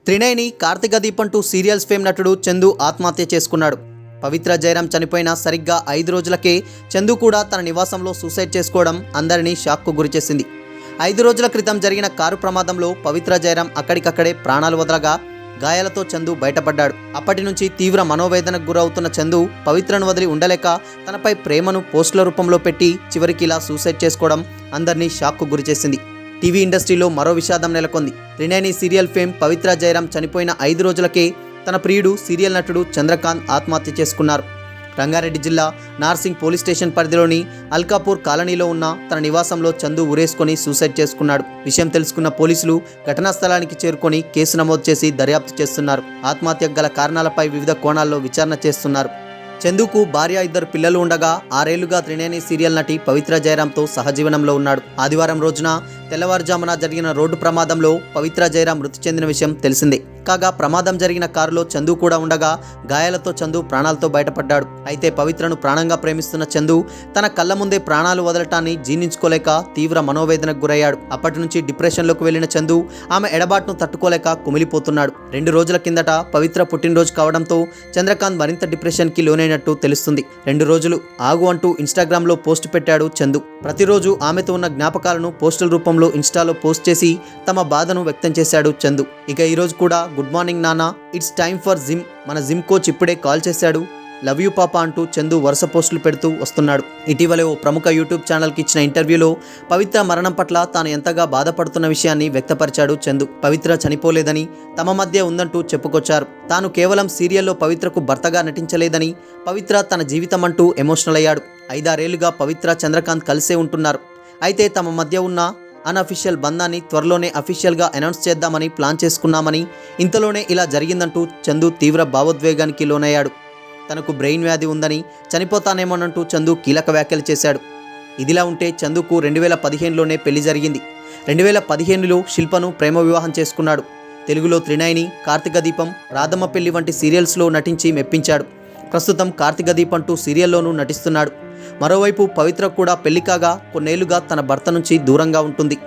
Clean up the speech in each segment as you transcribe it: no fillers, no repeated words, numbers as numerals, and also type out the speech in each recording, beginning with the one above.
త్రినేని కార్తీక దీపం 2 serials fame నటుడు చందు ఆత్మహత్య చేసుకున్నాడు. పవిత్ర జయరాం చనిపోయిన సరిగ్గా 5 రోజులకే చందు కూడా తన నివాసంలో సూసైడ్ చేసుకోవడం అందరినీ షాక్కు గురిచేసింది. 5 రోజుల క్రితం జరిగిన కారు ప్రమాదంలో పవిత్ర జయరాం అక్కడికక్కడే ప్రాణాలు వదలగా గాయాలతో చందు బయటపడ్డాడు. అప్పటి నుంచి తీవ్ర మనోవేదనకు గురవుతున్న చందు పవిత్రను వదిలి ఉండలేక తనపై ప్రేమను పోస్టుల రూపంలో పెట్టి చివరికి ఇలా సూసైడ్ చేసుకోవడం అందరినీ షాక్కు గురిచేసింది. టీవీ ఇండస్ట్రీలో మరో విషాదం నెలకొంది. త్రినేని సీరియల్ ఫేమ్ పవిత్ర జయరాం చనిపోయిన 5 రోజులకే తన ప్రియుడు సీరియల్ నటుడు చంద్రకాంత్ ఆత్మహత్య చేసుకున్నారు. రంగారెడ్డి జిల్లా నార్సింగ్ పోలీస్ స్టేషన్ పరిధిలోని అల్కాపూర్ కాలనీలో ఉన్న తన నివాసంలో చందు ఉరేసుకొని సూసైడ్ చేసుకున్నాడు. విషయం తెలుసుకున్న పోలీసులు ఘటనా స్థలానికి చేరుకొని కేసు నమోదు చేసి దర్యాప్తు చేస్తున్నారు. ఆత్మహత్యకు గల కారణాలపై వివిధ కోణాల్లో విచారణ చేస్తున్నారు. చందుకు భార్య 2 పిల్లలు ఉండగా 6 ఏళ్లుగా త్రినేని సీరియల్ నటి పవిత్ర జయరాంతో సహజీవనంలో ఉన్నాడు. ఆదివారం రోజున తెల్లవారుజామున జరిగిన రోడ్డు ప్రమాదంలో పవిత్ర జయరాం మృతి చెందిన విషయం తెలిసిందే. కాగా ప్రమాదం జరిగిన కారులో చందు కూడా ఉండగా గాయాలతో చందు ప్రాణాలతో బయటపడ్డాడు. అయితే పవిత్రను ప్రాణంగా ప్రేమిస్తున్న చందు తన కళ్ళ ముందే ప్రాణాలు వదలటాన్ని జీర్ణించుకోలేక తీవ్ర మనోవేదనకు గురయ్యాడు. అప్పటి నుంచి డిప్రెషన్లోకి వెళ్లిన చందు ఆమె ఎడబాటును తట్టుకోలేక కుమిలిపోతున్నాడు. 2 రోజుల కిందట పవిత్ర పుట్టినరోజు కావడంతో చంద్రకాంత్ మరింత డిప్రెషన్కి లోనైనట్టు తెలుస్తుంది. 2 రోజులు ఆగు అంటూ ఇన్స్టాగ్రామ్లో పోస్ట్ పెట్టాడు చందు. ప్రతిరోజు ఆమెతో ఉన్న జ్ఞాపకాలను పోస్టుల రూపంలో ఇన్స్టాలో పోస్ట్ చేసి తమ బాధను వ్యక్తం చేశాడు చందు. ఇక ఈరోజు కూడా గుడ్ మార్నింగ్ నాన్న, ఇట్స్ టైమ్ ఫర్ జిమ్, మన జిమ్ కోచ్ ఇప్పుడే కాల్ చేశాడు, లవ్ యూ పాపా అంటూ చందు వరుస పోస్టులు పెడుతూ వస్తున్నాడు. ఇటీవలే ఓ ప్రముఖ యూట్యూబ్ ఛానల్కి ఇచ్చిన ఇంటర్వ్యూలో పవిత్ర మరణం పట్ల తాను ఎంతగా బాధపడుతున్న విషయాన్ని వ్యక్తపరిచాడు చందు. పవిత్ర చనిపోలేదని, తమ మధ్య ఉందంటూ చెప్పుకొచ్చారు. తాను కేవలం సీరియల్లో పవిత్రకు భర్తగా నటించలేదని, పవిత్ర తన జీవితం అంటూ ఎమోషనల్ అయ్యాడు. 5-6 ఏళ్లుగా పవిత్ర చంద్రకాంత్ కలిసే ఉంటున్నారు. అయితే తమ మధ్య ఉన్న అన్అఫీషియల్ బంధాన్ని త్వరలోనే అఫీషియల్గా అనౌన్స్ చేద్దామని ప్లాన్ చేసుకున్నామని, ఇంతలోనే ఇలా జరిగిందంటూ చందు తీవ్ర భావోద్వేగానికి లోనయ్యాడు. తనకు బ్రెయిన్ వ్యాధి ఉందని, చనిపోతానేమోనంటూ చందు కీలక వ్యాఖ్యలు చేశాడు. ఇదిలా ఉంటే చందుకు 2015లోనే పెళ్లి జరిగింది. 2015లో శిల్పను ప్రేమ వివాహం చేసుకున్నాడు. తెలుగులో త్రినేని, కార్తీక దీపం, రాధమ్మ పెళ్లి వంటి సీరియల్స్లో నటించి మెప్పించాడు. ప్రస్తుతం కార్తీక దీపం 2 సీరియల్లోనూ నటిస్తున్నాడు. మరోవైపు పవిత్ర కూడా పెళ్లి కాగా కొన్నేళ్లుగా తన భర్త నుంచి దూరంగా ఉంటుంది.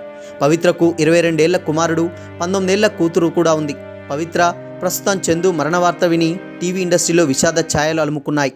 పవిత్రకు 22 ఏళ్ల కుమారుడు, 19 ఏళ్ల కూతురు కూడా ఉంది. పవిత్ర ప్రస్తుతం చందు మరణ వార్త విని టీవీ ఇండస్ట్రీలో విషాద ఛాయలు అలుముకున్నాయి.